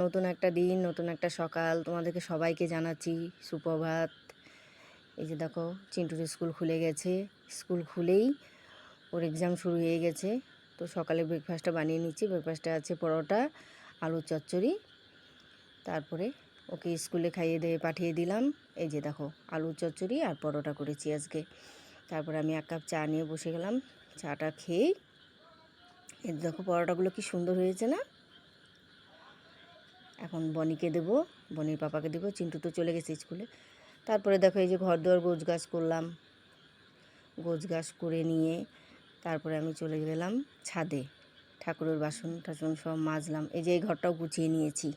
নতুন একটা দিন, নতুন একটা সকাল, তোমাদেরকে সবাইকে জানাচ্ছি সুপ্রভাত। এই যে দেখো, চিন্টুর স্কুল খুলে গেছে। স্কুল খুলেই ওর এক্সাম শুরু হয়ে গেছে। তো সকালে ব্রেকফাস্টটা বানিয়ে নিচ্ছি। ব্রেকফাস্টে আছে পরোটা, আলুর চচ্চড়ি। তারপরে ওকে স্কুলে খাইয়ে দিয়ে পাঠিয়ে দিলাম। এই যে দেখো, আলুর চচ্চড়ি আর পরোটা করেছি আজকে। তারপরে আমি 1 কাপ চা নিয়ে বসে গেলাম। চাটা খেয়েই এই দেখো, পরোটাগুলো কি সুন্দর হয়েছে না? এখন বনিকে দেবো, বনির পাপাকে দেবো। চিন্টু তো চলে গেছে স্কুলে। তারপরে দেখো, এই যে ঘর দুয়ার গোছগাছ করলাম। গোছগাছ করে নিয়ে তারপরে আমি চলে গেলাম ছাদে। ঠাকুরের বাসন টাসন সব মাজলাম। এই যে এই ঘরটাও গুছিয়ে নিয়েছি।